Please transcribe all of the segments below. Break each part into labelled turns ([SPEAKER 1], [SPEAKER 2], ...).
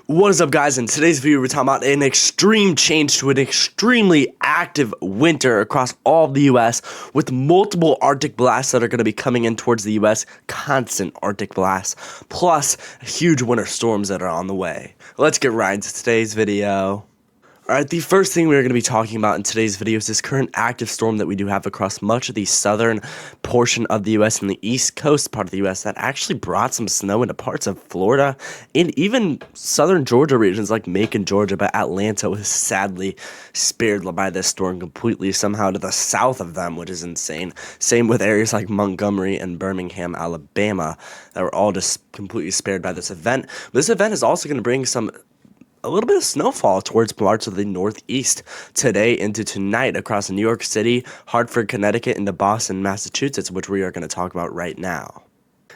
[SPEAKER 1] What is up, guys? In today's video, we're talking about an extreme change to an extremely active winter across all of the U.S. with multiple Arctic blasts that are going to be coming in towards the U.S. Constant Arctic blasts, plus huge winter storms that are on the way. Let's get right into today's video. Alright, the first thing we're going to be talking about in today's video is this current active storm that we do have across much of the southern portion of the U.S. and the east coast part of the U.S. that actually brought some snow into parts of Florida and even southern Georgia regions like Macon, Georgia, but Atlanta was sadly spared by this storm completely somehow to the south of them, which is insane. Same with areas like Montgomery and Birmingham, Alabama, that were all just completely spared by this event. This event is also going to bring a little bit of snowfall towards parts of the northeast today into tonight across New York City, Hartford, Connecticut, into Boston, Massachusetts, which we are going to talk about right now.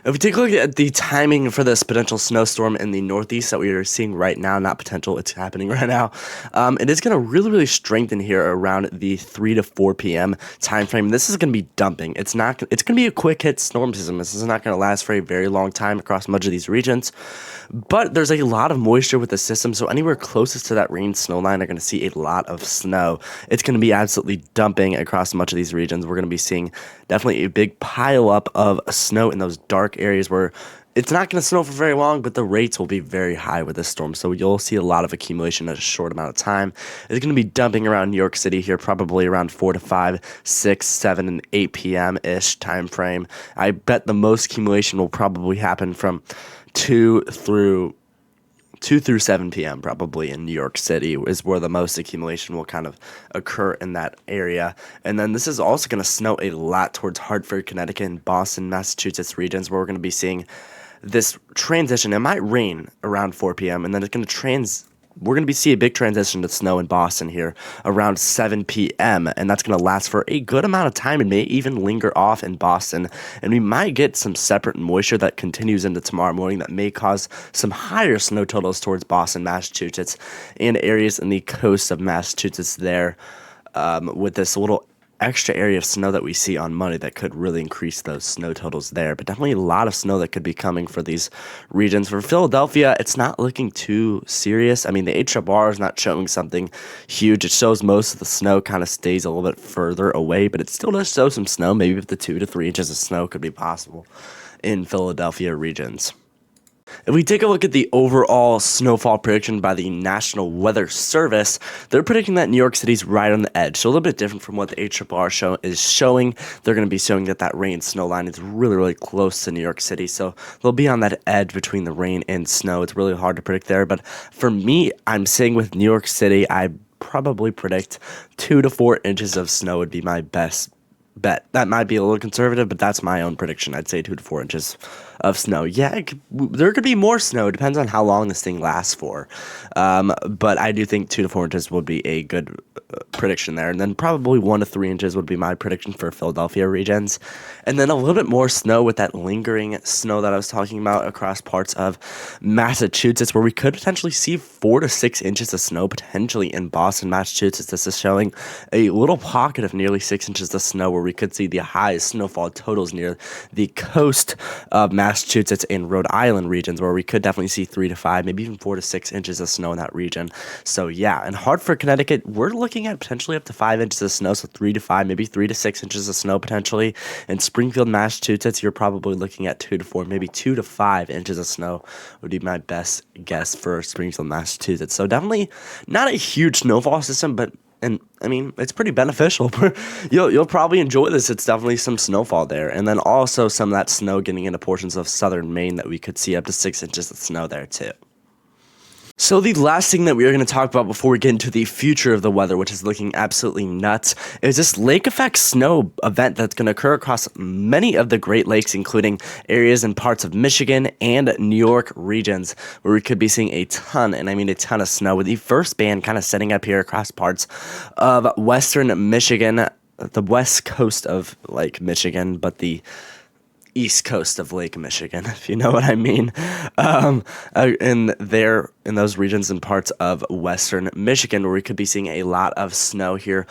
[SPEAKER 1] If we take a look at the timing for this potential snowstorm in the northeast that we are seeing right now, not potential, it's happening right now, it is going to really strengthen here around the 3 to 4 p.m. time frame. This is going to be dumping. It's going to be a quick hit storm system. This is not going to last for a very long time across much of these regions, but there's a lot of moisture with the system, so anywhere closest to that rain snow line are going to see a lot of snow. It's going to be absolutely dumping across much of these regions. We're going to be seeing definitely a big pile up of snow in those dark areas where it's not going to snow for very long, but the rates will be very high with this storm. So you'll see a lot of accumulation in a short amount of time. It's going to be dumping around New York City here, probably around 4 to 5, 6, 7, and 8 p.m.-ish time frame. I bet the most accumulation will probably happen from 2 through 7 p.m. probably in New York City is where the most accumulation will kind of occur in that area. And then this is also going to snow a lot towards Hartford, Connecticut, and Boston, Massachusetts regions where we're going to be seeing this transition. It might rain around 4 p.m. and then it's going to we're going to see a big transition to snow in Boston here around 7 p.m. and that's going to last for a good amount of time and may even linger off in Boston. And we might get some separate moisture that continues into tomorrow morning that may cause some higher snow totals towards Boston, Massachusetts, and areas in the coast of Massachusetts there with this little extra area of snow that we see on Monday that could really increase those snow totals there. But definitely a lot of snow that could be coming for these regions. For Philadelphia, it's not looking too serious. I mean, the HRR is not showing something huge. It shows most of the snow kind of stays a little bit further away, but it still does show some snow. Maybe up to 2 to 3 inches of snow could be possible in Philadelphia regions. If we take a look at the overall snowfall prediction by the National Weather Service, they're predicting that New York City's right on the edge. So a little bit different from what the HRR is showing. They're going to be showing that rain snow line is really close to New York City. So they'll be on that edge between the rain and snow. It's really hard to predict there. But for me, I'm saying with New York City, I probably predict 2 to 4 inches of snow would be my best bet. That might be a little conservative, but that's my own prediction. I'd say 2 to 4 inches of snow. Yeah, there could be more snow. It depends on how long this thing lasts for. But I do think 2 to 4 inches would be a good prediction there. And then probably 1 to 3 inches would be my prediction for Philadelphia regions. And then a little bit more snow with that lingering snow that I was talking about across parts of Massachusetts, where we could potentially see 4 to 6 inches of snow potentially in Boston, Massachusetts. This is showing a little pocket of nearly 6 inches of snow where we could see the highest snowfall totals near the coast of Massachusetts and Rhode Island regions, where we could definitely see 3 to 5, maybe even 4 to 6 inches of snow in that region. So yeah, in Hartford, Connecticut, we're looking at potentially up to 5 inches of snow, so 3 to 5, maybe 3 to 6 inches of snow potentially. In Springfield, Massachusetts, you're probably looking at 2 to 4, maybe 2 to 5 inches of snow would be my best guess for Springfield, Massachusetts. So definitely not a huge snowfall system, but I mean, it's pretty beneficial. You'll probably enjoy this. It's definitely some snowfall there. And then also some of that snow getting into portions of southern Maine that we could see up to 6 inches of snow there too. So the last thing that we are going to talk about before we get into the future of the weather, which is looking absolutely nuts, is this lake effect snow event that's going to occur across many of the Great Lakes, including areas and parts of Michigan and New York regions, where we could be seeing a ton, and I mean a ton of snow, with the first band kind of setting up here across parts of western Michigan, the west coast of Lake Michigan, but the east coast of Lake Michigan, if you know what I mean, in those regions and parts of western Michigan, where we could be seeing a lot of snow here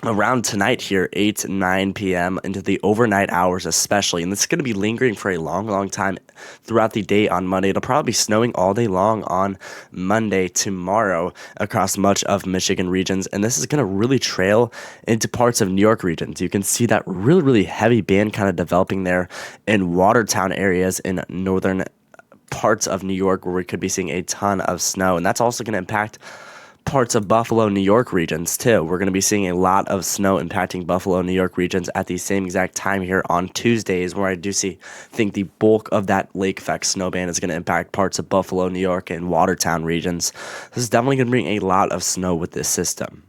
[SPEAKER 1] around tonight here, 8 9 p.m. into the overnight hours especially, and this is going to be lingering for a long time throughout the day on Monday. It'll probably be snowing all day long on Monday tomorrow across much of Michigan regions, and this is going to really trail into parts of New York regions. You can see that really heavy band kind of developing there in Watertown areas in northern parts of New York, where we could be seeing a ton of snow, and that's also going to impact parts of Buffalo, New York regions too. We're going to be seeing a lot of snow impacting Buffalo, New York regions at the same exact time here on Tuesdays, where I think the bulk of that lake effect snow band is going to impact parts of Buffalo, New York, and Watertown regions. This is definitely going to bring a lot of snow with this system.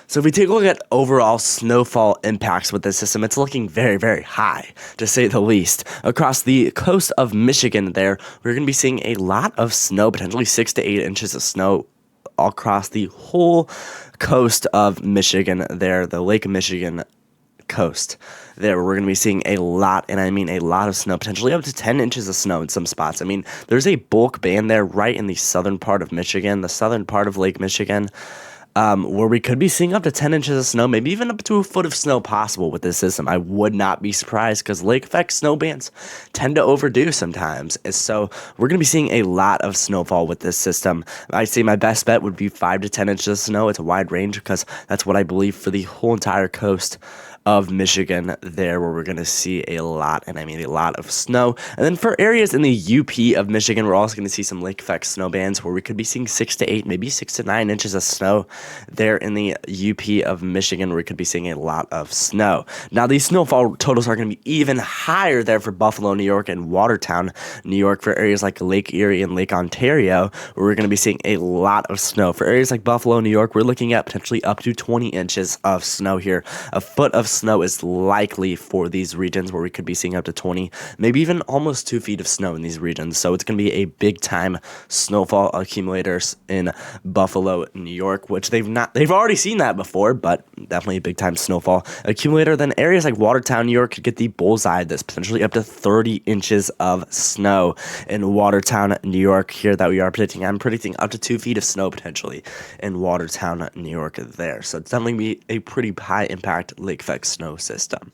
[SPEAKER 1] So if we take a look at overall snowfall impacts with this system, it's looking very high, to say the least. Across the coast of Michigan there, we're going to be seeing a lot of snow, potentially 6 to 8 inches of snow across the whole coast of Michigan there, the Lake Michigan coast there. We're going to be seeing a lot, and I mean a lot of snow, potentially up to 10 inches of snow in some spots. I mean, there's a bulk band there right in the southern part of Michigan, the southern part of Lake Michigan, where we could be seeing up to 10 inches of snow, maybe even up to a foot of snow possible with this system. I would not be surprised, because lake effect snow bands tend to overdo sometimes. And so we're going to be seeing a lot of snowfall with this system. I'd say my best bet would be 5 to 10 inches of snow. It's a wide range, because that's what I believe for the whole entire coast of Michigan there, where we're going to see a lot, and I mean a lot of snow. And then for areas in the UP of Michigan, we're also going to see some lake effect snow bands, where we could be seeing 6 to 8, maybe 6 to 9 inches of snow there in the UP of Michigan, where we could be seeing a lot of snow. Now, these snowfall totals are going to be even higher there for Buffalo, New York, and Watertown, New York, for areas like Lake Erie and Lake Ontario, where we're going to be seeing a lot of snow. For areas like Buffalo, New York, we're looking at potentially up to 20 inches of snow here. A foot of snow is likely for these regions, where we could be seeing up to 20, maybe even almost 2 feet of snow in these regions. So it's going to be a big time snowfall accumulators in Buffalo, New York, which they've already seen that before, but definitely a big time snowfall accumulator. Then areas like Watertown, New York could get the bullseye. This potentially up to 30 inches of snow in Watertown, New York here that we are predicting. I'm predicting up to 2 feet of snow potentially in Watertown, New York there. So it's definitely be a pretty high impact lake effect snow system.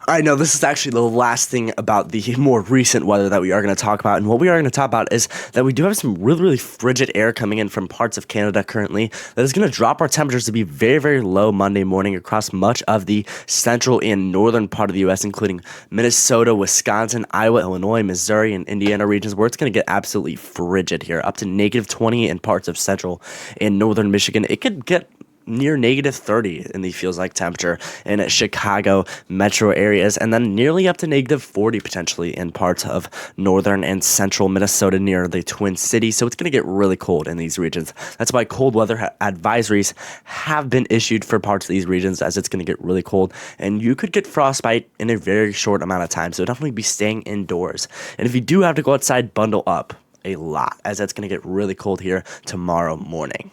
[SPEAKER 1] I know this is actually the last thing about the more recent weather that we are going to talk about. And what we are going to talk about is that we do have some really frigid air coming in from parts of Canada currently that is going to drop our temperatures to be very low Monday morning across much of the central and northern part of the U.S., including Minnesota, Wisconsin, Iowa, Illinois, Missouri, and Indiana regions, where it's going to get absolutely frigid here, up to negative 20 in parts of central and northern Michigan. It could get near negative 30 in the feels like temperature in Chicago metro areas, and then nearly up to negative 40 potentially in parts of northern and central Minnesota near the Twin Cities. So it's going to get really cold in these regions. That's why cold weather advisories have been issued for parts of these regions, as it's going to get really cold, and you could get frostbite in a very short amount of time. So definitely be staying indoors. And if you do have to go outside, bundle up a lot, as that's going to get really cold here tomorrow morning.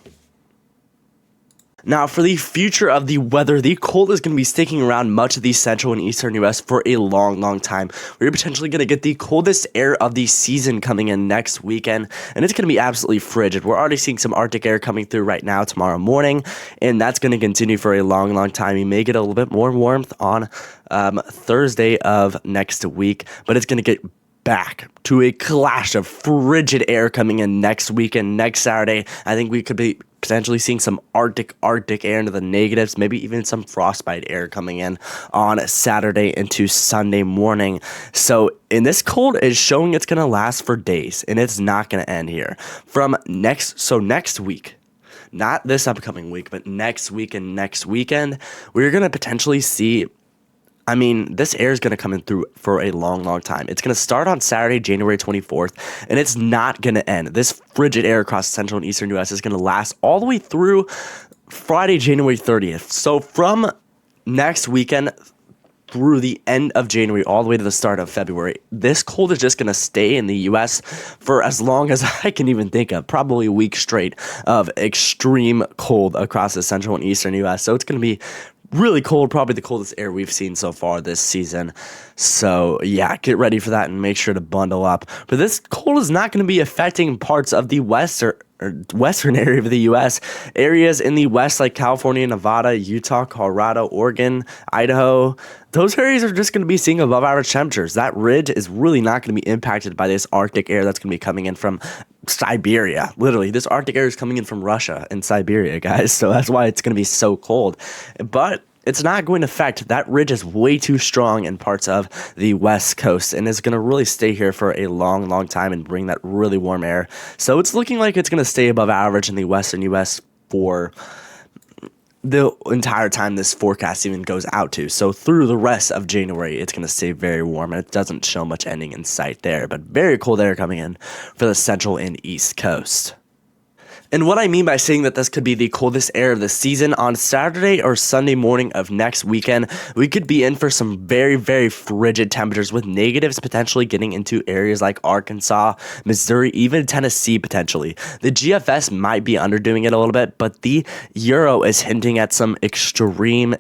[SPEAKER 1] Now, for the future of the weather, the cold is going to be sticking around much of the central and eastern U.S. for a long time. We're potentially going to get the coldest air of the season coming in next weekend, and it's going to be absolutely frigid. We're already seeing some Arctic air coming through right now tomorrow morning, and that's going to continue for a long time. You may get a little bit more warmth on Thursday of next week, but it's going to get back to a clash of frigid air coming in next weekend, next Saturday. I think we could be potentially seeing some Arctic air into the negatives, maybe even some frostbite air coming in on Saturday into Sunday morning. So, and this cold is showing it's going to last for days, and it's not going to end here. Next week, not this upcoming week, but next week and next weekend, we're going to potentially see, this air is going to come in through for a long time. It's going to start on Saturday, January 24th, and it's not going to end. This frigid air across central and eastern U.S. is going to last all the way through Friday, January 30th. So from next weekend through the end of January all the way to the start of February, this cold is just going to stay in the U.S. for as long as I can even think of, probably a week straight of extreme cold across the central and eastern U.S. So it's going to be really cold, probably the coldest air we've seen so far this season. So yeah, get ready for that and make sure to bundle up. But this cold is not going to be affecting parts of the or western area of the U.S. Areas in the west like California, Nevada, Utah, Colorado, Oregon, Idaho, those areas are just going to be seeing above average temperatures. That ridge is really not going to be impacted by this Arctic air that's going to be coming in from Siberia. Literally, this Arctic air is coming in from Russia and Siberia, guys. So that's why it's going to be so cold. But it's not going to affect. That ridge is way too strong in parts of the west coast and is going to really stay here for a long, long time and bring that really warm air. So it's looking like it's going to stay above average in the western U.S. for the entire time this forecast even goes out to. So through the rest of January, it's going to stay very warm, and it doesn't show much ending in sight there, but very cold air coming in for the central and east coast. And what I mean by saying that this could be the coldest air of the season, on Saturday or Sunday morning of next weekend, we could be in for some very, very frigid temperatures with negatives potentially getting into areas like Arkansas, Missouri, even Tennessee potentially. The GFS might be underdoing it a little bit, but the Euro is hinting at some extreme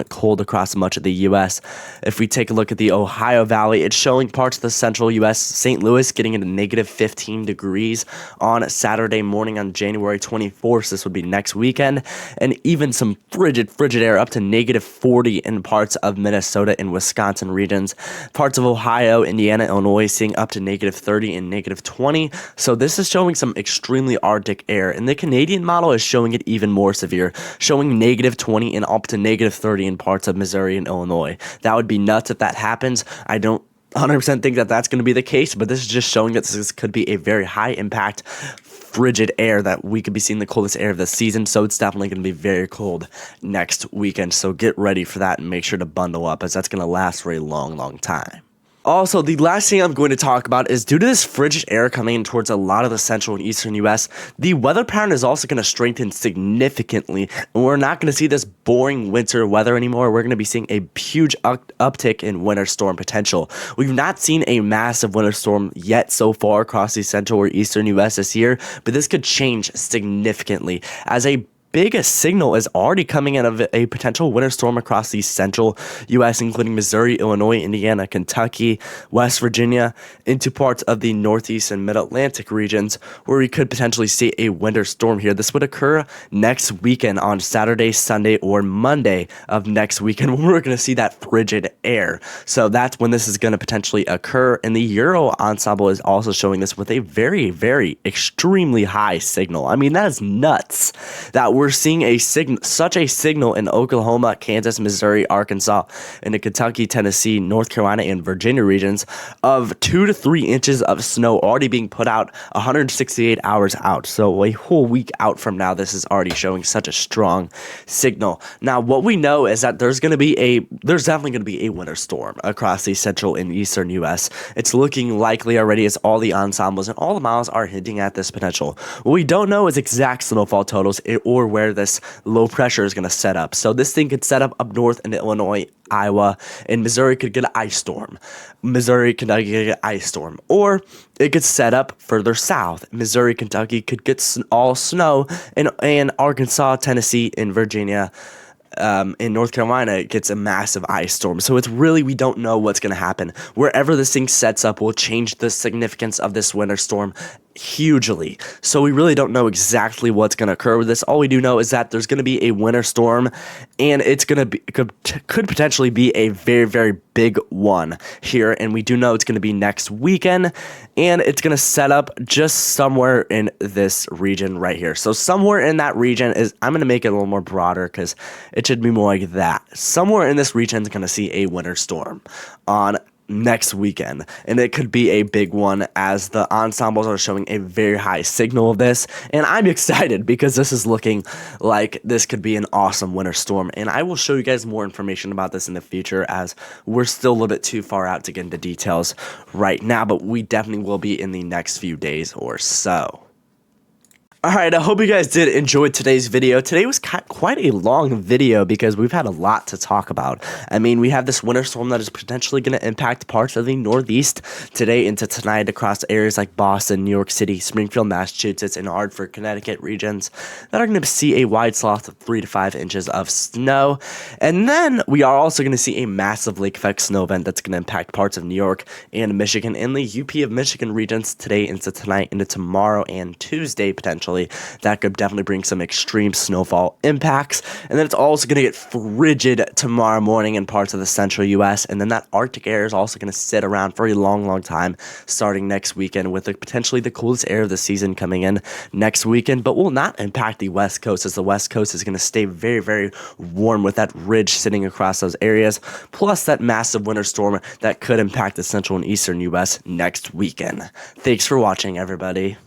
[SPEAKER 1] cold across much of the U.S. If we take a look at the Ohio Valley, it's showing parts of the central U.S., St. Louis getting into negative 15 degrees on Saturday morning on January 24th. This would be next weekend, and even some frigid air up to negative 40 in parts of Minnesota and Wisconsin regions. Parts of Ohio, Indiana, Illinois seeing up to negative 30 and negative 20. So this is showing some extremely Arctic air, and the Canadian model is showing it even more severe, showing negative 20 and up to negative 30 in parts of Missouri and Illinois. That would be nuts if that happens. I don't 100% think that that's going to be the case, but this is just showing that this could be a very high impact frigid air that we could be seeing the coldest air of the season. So it's definitely going to be very cold next weekend. So get ready for that and make sure to bundle up, as that's going to last for a long, long time. Also, the last thing I'm going to talk about is due to this frigid air coming in towards a lot of the central and eastern U.S., the weather pattern is also going to strengthen significantly, and we're not going to see this boring winter weather anymore. We're going to be seeing a huge uptick in winter storm potential. We've not seen a massive winter storm yet so far across the central or eastern U.S. this year, but this could change significantly as a biggest signal is already coming out of a potential winter storm across the central U.S., including Missouri, Illinois, Indiana, Kentucky, West Virginia, into parts of the Northeast and Mid-Atlantic regions, where we could potentially see a winter storm here. This would occur next weekend on Saturday, Sunday, or Monday of next weekend, when we're going to see that frigid air. So that's when this is going to potentially occur. And the Euro ensemble is also showing this with a very, very extremely high signal. I mean, that is nuts that we're seeing such a signal in Oklahoma, Kansas, Missouri, Arkansas, and in Kentucky, Tennessee, North Carolina, and Virginia regions of 2 to 3 inches of snow already being put out 168 hours out. So a whole week out from now, this is already showing such a strong signal. Now, what we know is that there's definitely going to be a winter storm across the central and eastern U.S. It's looking likely already, as all the ensembles and all the models are hinting at this potential. What we don't know is exact snowfall totals or where this low pressure is going to set up. So this thing could set up north in Illinois, Iowa, and Missouri could get an ice storm. Missouri, Kentucky could get an ice storm. Or it could set up further south. Missouri, Kentucky could get all snow, and Arkansas, Tennessee, and Virginia, in North Carolina, it gets a massive ice storm. So it's really, we don't know what's going to happen. Wherever this thing sets up will change the significance of this winter storm hugely. So we really don't know exactly what's going to occur with this. All we do know is that there's going to be a winter storm, and it's going to be could potentially be a very, very big one here. And we do know it's going to be next weekend, and it's going to set up just somewhere in this region right here. So somewhere in that region is, I'm going to make it a little more broader because it should be more like that. Somewhere in this region is going to see a winter storm on next weekend, and it could be a big one, as the ensembles are showing a very high signal of this. And I'm excited because this is looking like this could be an awesome winter storm, and I will show you guys more information about this in the future, as we're still a little bit too far out to get into details right now, but we definitely will be in the next few days or so. Alright, I hope you guys did enjoy today's video. Today was quite a long video because we've had a lot to talk about. I mean, we have this winter storm that is potentially going to impact parts of the Northeast today into tonight across areas like Boston, New York City, Springfield, Massachusetts, and Hartford, Connecticut regions that are going to see a wide swath of 3 to 5 inches of snow. And then we are also going to see a massive lake effect snow event that's going to impact parts of New York and Michigan and the UP of Michigan regions today into tonight into tomorrow and Tuesday potentially. That could definitely bring some extreme snowfall impacts. And then it's also going to get frigid tomorrow morning in parts of the central U.S. And then that Arctic air is also going to sit around for a long time starting next weekend with potentially the coolest air of the season coming in next weekend, but will not impact the West Coast as the West Coast is going to stay very warm with that ridge sitting across those areas, plus that massive winter storm that could impact the central and eastern U.S. next weekend. Thanks for watching, everybody.